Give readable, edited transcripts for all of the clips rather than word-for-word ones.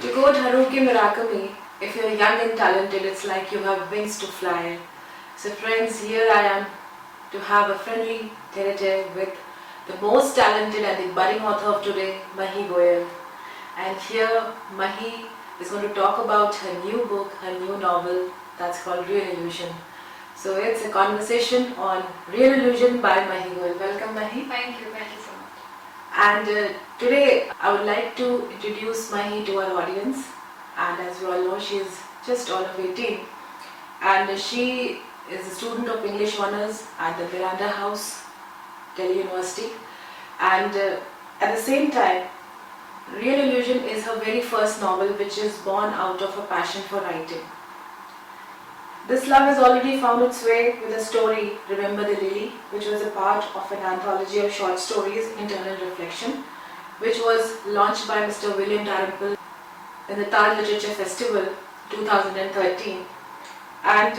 To quote Haruki Murakami, if you're young and talented, it's like you have wings to fly. So friends, here I am to have a friendly tete with the most talented and the budding author of today, Mahi Goyal. And here Mahi is going to talk about her new book, her new novel that's called Real Illusion. So it's a conversation on Real Illusion by Mahi Goyal. Welcome Mahi. Thank you so much. And today I would like to introduce Mahi to our audience. And as you all know, she is just all of 18. And she is a student of English Honours at the Miranda House, Delhi University. And at the same time, Real Illusion is her very first novel, which is born out of a passion for writing. This love has already found its way with the story Remember the Lily, which was a part of an anthology of short stories, Internal Reflection, which was launched by Mr. William Dalrymple in the Taj Literature Festival 2013. And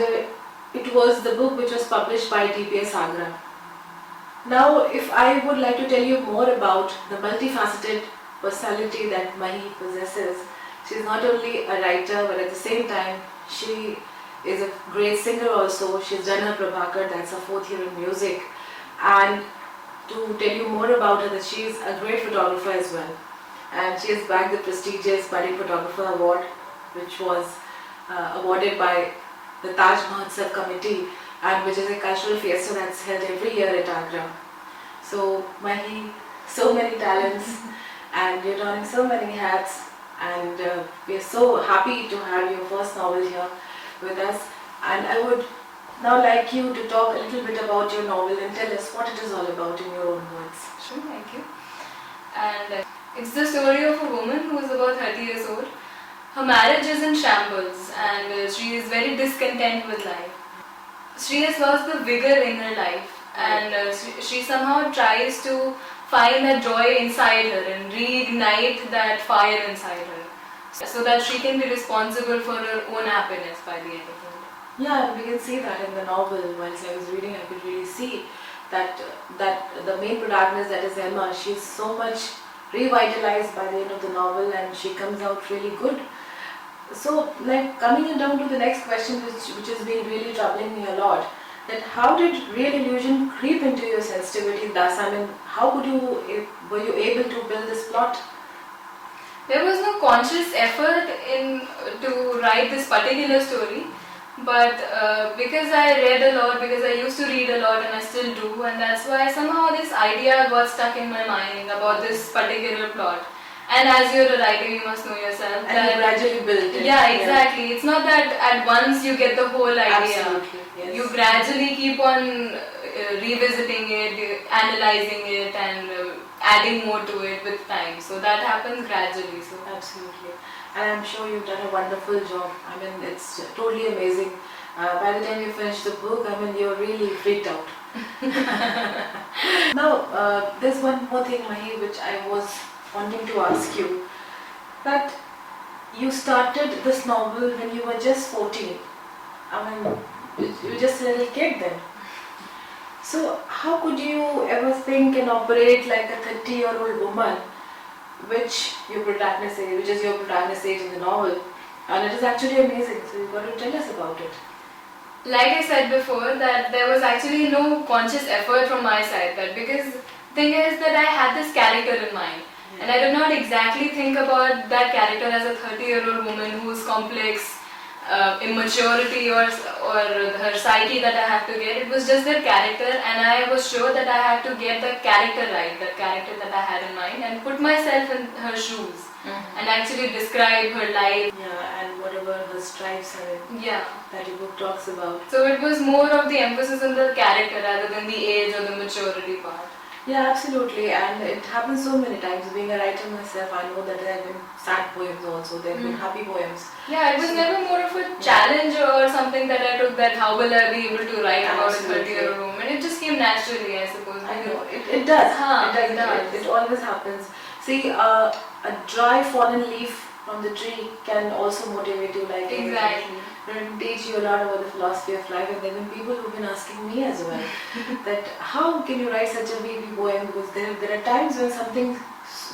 it was the book which was published by DPS Agra. Now, if I would like to tell you more about the multifaceted personality that Mahi possesses, she is not only a writer, but at the same time, she is a great singer also. She's done her Prabhakar, that's her 4th year in music. And to tell you more about her, that she is a great photographer as well. And she has bagged the prestigious Budding Photographer Award, which was awarded by the Taj Mahotsav Committee, and which is a cultural fiesta that's held every year at Agra. So Mahi, so many talents, and you're wearing so many hats, and we're so happy to have your first novel here with us. And I would now like you to talk a little bit about your novel and tell us what it is all about in your own words. Sure, thank you. And it's the story of a woman who is about 30 years old. Her marriage is in shambles and she is very discontent with life. She has lost the vigor in her life, and she somehow tries to find that joy inside her and reignite that fire inside her, so that she can be responsible for her own happiness by the end of it. Yeah, we can see that in the novel. Whilst I was reading, I could really see that the main protagonist, that is Emma, she's so much revitalized by the end of the novel, and she comes out really good. So, like, coming down to the next question, which has been really troubling me a lot, that how did Real Illusion creep into your sensitivity thus? I mean, were you able to build this plot? There was no conscious effort to write this particular story, but because I read a lot, because I used to read a lot and I still do, and that's why somehow this idea got stuck in my mind about this particular plot. And as you're a writer, you must know yourself and you gradually build it. Yeah, exactly. It's not that at once you get the whole idea. Absolutely, yes. You gradually keep on revisiting it, analyzing it, and adding more to it with time. So that happens gradually. So absolutely. And I'm sure you've done a wonderful job. I mean, it's totally amazing. By the time you finish the book, I mean, you're really freaked out. Now, there's one more thing, Mahi, which I was wanting to ask you, that you started this novel when you were just 14. I mean, you were just a little kid then. So how could you ever think and operate like a 30-year-old woman, which is your protagonist age in the novel, and it is actually amazing. So you've got to tell us about it. Like I said before, that there was actually no conscious effort from my side, that because the thing is that I had this character in mind. And I did not exactly think about that character as a 30-year-old woman whose complex immaturity or her psyche that I have to get. It was just their character, and I was sure that I had to get the character right, the character that I had in mind, and put myself in her shoes and actually describe her life. Yeah, and whatever her stripes are in, that your book talks about. So it was more of the emphasis on the character rather than the age or the maturity part. Yeah, absolutely, and it happens so many times. Being a writer myself, I know that there have been sad poems also, there have been happy poems. Yeah, it was never more of a challenge or something that I took, that how will I be able to write about a 30-year-old woman. It just came naturally, I suppose. I know, it does. It does. It always happens. See, a dry fallen leaf from the tree can also motivate you like exactly. And teach you a lot about the philosophy of life. And there have been people who've been asking me as well that how can you write such a baby poem, because there are times when something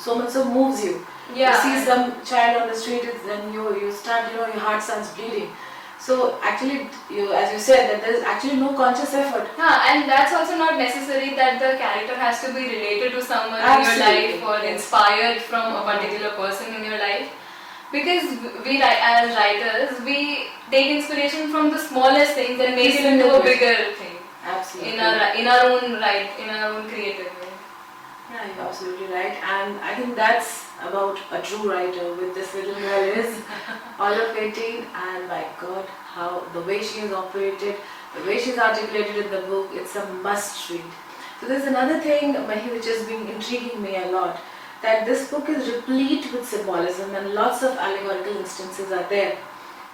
so much so moves you. Yeah. You see some child on the street, then you start, your heart starts bleeding. So actually, as you said, that there is actually no conscious effort. And that's also not necessary that the character has to be related to someone Absolutely. in your life or inspired from a particular person in your life. Because we, as writers, we take inspiration from the smallest things and make it into a bigger thing. Absolutely. In our own creative way. Yeah, you're absolutely right. And I think that's about a true writer with this little girl is all of 18, and my God, how the way she is operated, the way she's articulated in the book, it's a must read. So there's another thing, Mahi, which has been intriguing me a lot, that this book is replete with symbolism and lots of allegorical instances are there.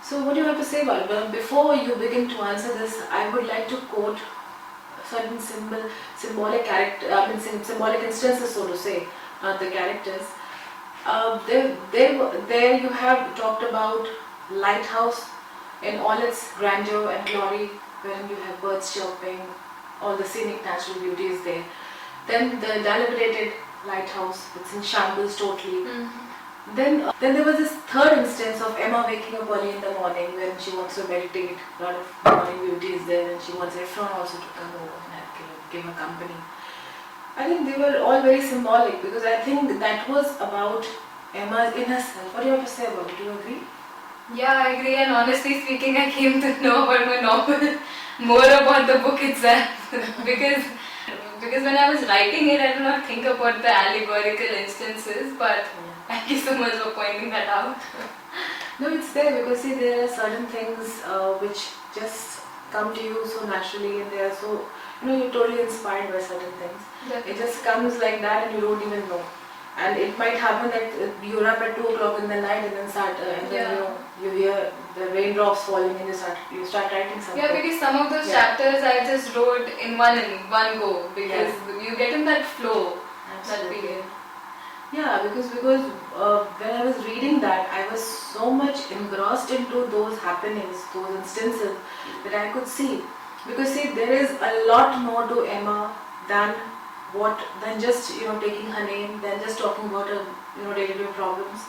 So what do you have to say about it? Well, before you begin to answer this, I would like to quote certain symbolic instances, so to say, the characters. There you have talked about lighthouse in all its grandeur and glory, wherein you have birds chirping, all the scenic natural beauty is there. Then the dilapidated lighthouse, it's in shambles totally. Then there was this third instance of Emma waking up early in the morning when she wants to meditate. A lot of morning beauty is there, and she wants Effron also to come over and give her company. I think they were all very symbolic, because I think that was about Emma's inner self. What do you have to say about it? Do you agree? Yeah, I agree, and honestly speaking, I came to know about my novel more about the book itself because when I was writing it, I did not think about the allegorical instances, but thank you so much for pointing that out. No, it's there because see, there are certain things which just come to you so naturally, and they are so, you're totally inspired by certain things. Definitely. It just comes like that, and you don't even know. And it might happen that you're up at 2 o'clock in the night, and then you hear the raindrops falling, and you start writing something. Yeah, because some of those chapters I just wrote in one go, because you get in that flow. Absolutely. That period. Yeah, because when I was reading that, I was so much engrossed into those happenings, those instances that I could see. Because see, there is a lot more to Emma than just taking her name, than just talking about her day-to-day problems.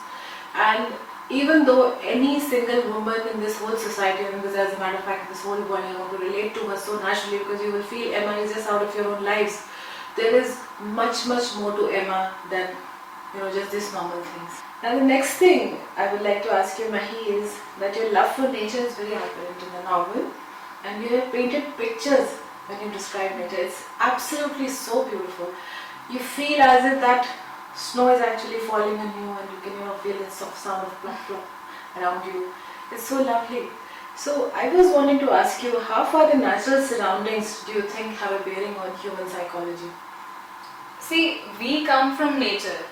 And even though any single woman in this whole society, and because as a matter of fact, this whole world, I want to relate to her so naturally, because you will feel Emma is just out of your own lives. There is much more to Emma than just these normal things. Now the next thing I would like to ask you, Mahi, is that your love for nature is very apparent in the novel, and you have painted pictures when you describe nature. It's absolutely so beautiful. You feel as if that snow is actually falling on you, and you can feel the soft sound of plop plop around you. It's so lovely. So I was wanting to ask you, how far the natural surroundings do you think have a bearing on human psychology? See, we come from nature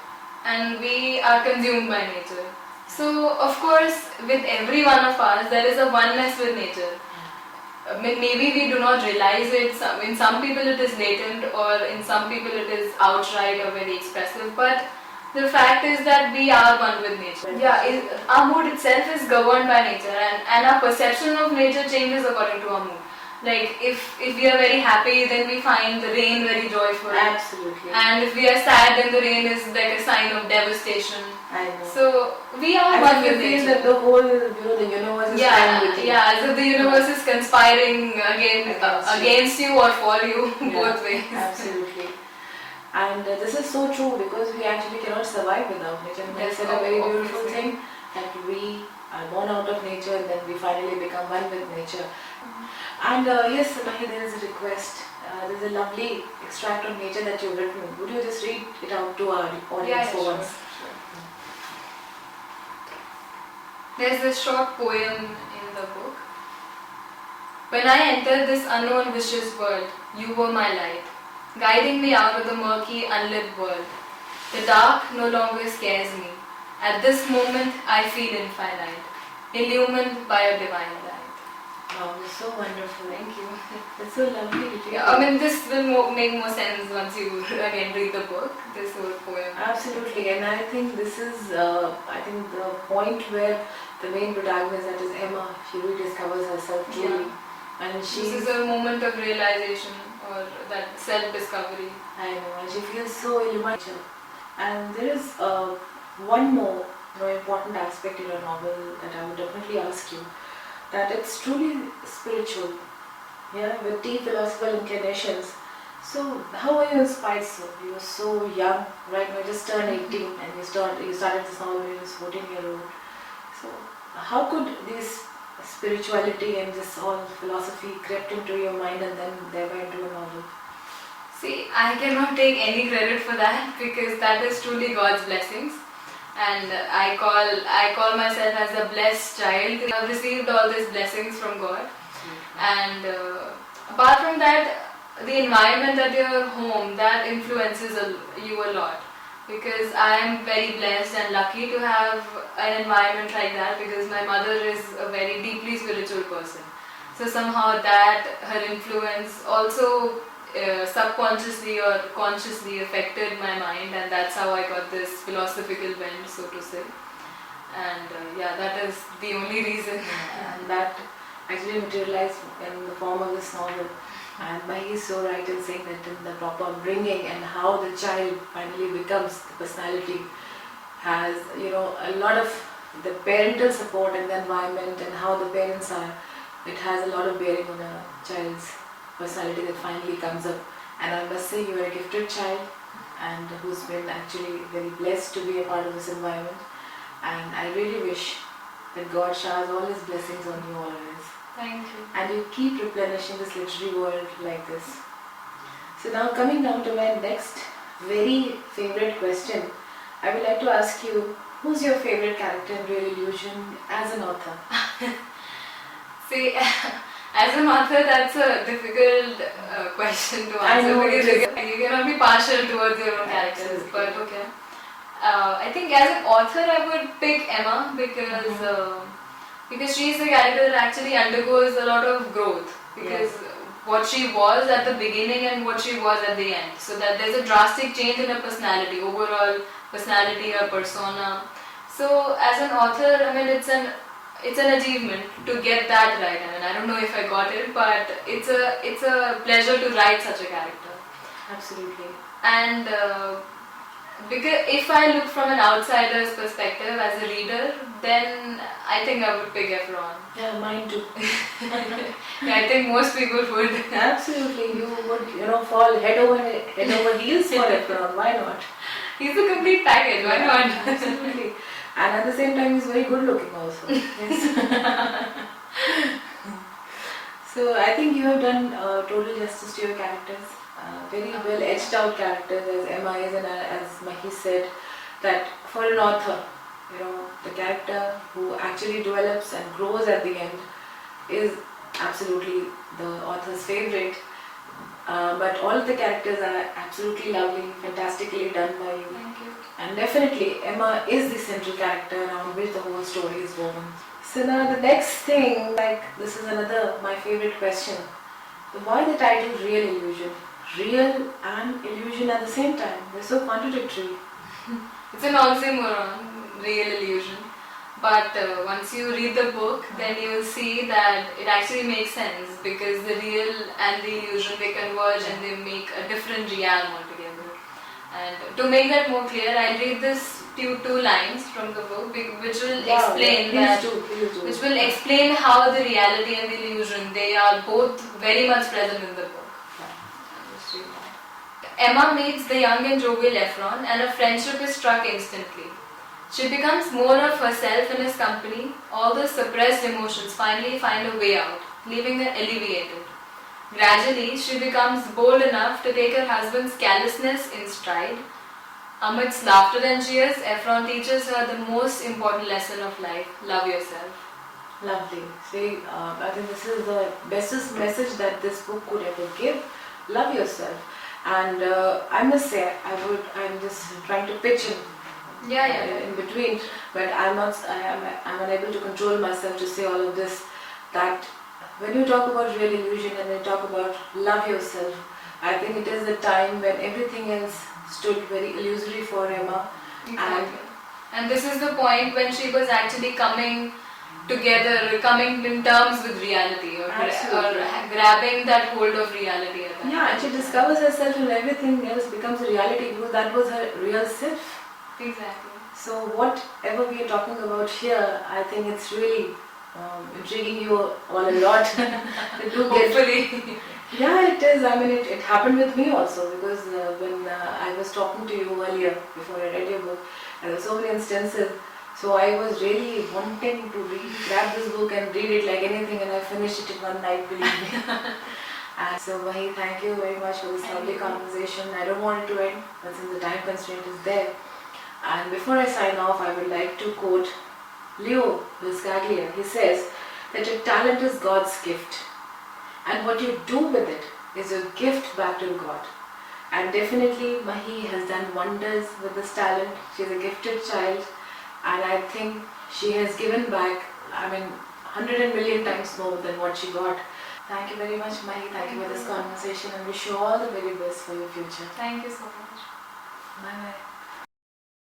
and we are consumed by nature. So of course, with every one of us, there is a oneness with nature. Maybe we do not realize it. In some people it is latent, or in some people it is outright or very expressive, but the fact is that we are one with nature. Yeah, our mood itself is governed by nature, and our perception of nature changes according to our mood. Like if we are very happy, then we find the rain very joyful. Absolutely. And if we are sad, then the rain is like a sign of devastation. I know. So we are one with nature. Feel that the whole the universe is fine with you. Yeah, as if the universe is conspiring against you or for you, both ways. Absolutely. And this is so true, because we actually cannot survive without nature. And you said a very beautiful thing, that we are born out of nature and then we finally become one with nature. And yes, Mahi, there is a request. There's a lovely extract on nature that you've written. Would you just read it out to our audience for once? Sure. There's this short poem in the book. When I entered this unknown vicious world, you were my light, guiding me out of the murky, unlit world. The dark no longer scares me. At this moment, I feel infinite, illumined by a divine light. Wow, it's so wonderful. Thank you. It's so lovely. Yeah, this will make more sense once you again read the book, this whole poem. Absolutely, and I think this is, the point where the main protagonist, that is Emma, she really discovers herself truly. And this is a moment of realization, or that self-discovery. I know, and she feels so illuminated. And there is one more important aspect in your novel that I would definitely ask you, that it's truly spiritual, yeah, with deep philosophical inclinations. So, how were you inspired so? You were so young, right? You just turned 18 and you started this novel when you was 14-year-old. So, how could this spirituality and this all philosophy crept into your mind and then thereby into a novel? See, I cannot take any credit for that because that is truly God's blessings. And I call myself as a blessed child. I've received all these blessings from God. And apart from that, the environment at your home, that influences you a lot. Because I am very blessed and lucky to have an environment like that, because my mother is a very deeply spiritual person. So somehow that, her influence also subconsciously or consciously affected my mind, and that's how I got this philosophical bent, so to say. And yeah, that is the only reason. And that actually materialized in the form of this novel. And Mahi is so right in saying that in the proper upbringing and how the child finally becomes the personality has, a lot of the parental support and the environment and how the parents are. It has a lot of bearing on a child's personality that finally comes up. And I must say you are a gifted child and who's been actually very blessed to be a part of this environment. And I really wish that God showers all His blessings on you always. Thank you. And you keep replenishing this literary world like this. So now coming down to my next very favorite question, I would like to ask you, who's your favorite character in Real Illusion as an author? See, as an author, that's a difficult question to I answer know, because it you cannot be partial towards your own characters. But okay. I think as an author, I would pick Emma because she is a character that actually undergoes a lot of growth. Because what she was at the beginning and what she was at the end. So that there's a drastic change in her personality, overall personality or persona. So as an author, I mean, it's an achievement to get that right. I mean, I don't know if I got it, but it's a pleasure to write such a character. Absolutely. And because if I look from an outsider's perspective as a reader, then I think I would pick Effron. Yeah, mine too. Yeah, I think most people would. Absolutely, you would fall head over heels for Effron. Why not? He's a complete package. Why not? Absolutely. And at the same time, he's very good looking also. Yes. So I think you have done total justice to your characters. Very well edged out characters as Emma is, and as Mahi said, that for an author, the character who actually develops and grows at the end is absolutely the author's favorite. But all of the characters are absolutely lovely, fantastically done by you. Thank you. And definitely Emma is the central character around which the whole story is woven. So now the next thing, this is another my favorite question. Why the title Real Illusion? Real and illusion at the same time. They're so contradictory. It's an oxymoron, Real Illusion. But once you read the book, then you will see that it actually makes sense, because the real and the illusion, they converge and they make a different realm altogether. And to make that more clear, I'll read this two lines from the book which will explain which will explain how the reality and the illusion, they are both very much present in the book. Emma meets the young and jovial Effron, and a friendship is struck instantly. She becomes more of herself in his company. All the suppressed emotions finally find a way out, leaving her alleviated. Gradually, she becomes bold enough to take her husband's callousness in stride. Amidst laughter and cheers, Effron teaches her the most important lesson of life: love yourself. Lovely. See, I think this is the bestest message that this book could ever give. Love yourself. And I must say, I'm just trying to pitch in between, but I'm unable to control myself to say all of this. That when you talk about real illusion and you talk about love yourself, I think it is the time when everything else stood very illusory for Emma. Exactly. And this is the point when she was actually coming together, coming in terms with reality, or Absolutely. grabbing that hold of reality at that Yeah, and she point. discovers herself and everything else becomes a reality because that was her real self. Exactly. So whatever we are talking about here, I think it's really intriguing you all a lot. To do get Hopefully. Yeah, it is. I mean, it happened with me also because when I was talking to you earlier before I read your book, there were so many instances. So I was really wanting to grab this book and read it like anything, and I finished it in one night, believe me. And so, Mahi, thank you very much for this Thank lovely you. conversation. I don't want it to end, but since the time constraint is there. And before I sign off, I would like to quote Leo Buscaglia. He says that your talent is God's gift, and what you do with it is a gift back to God. And definitely Mahi has done wonders with this talent. She's a gifted child, and I think she has given back, I mean, 100 million times more than what she got. Thank you very much, Mahi. Thank you for this conversation, and wish you all the very best for your future. Thank you so much. Bye bye.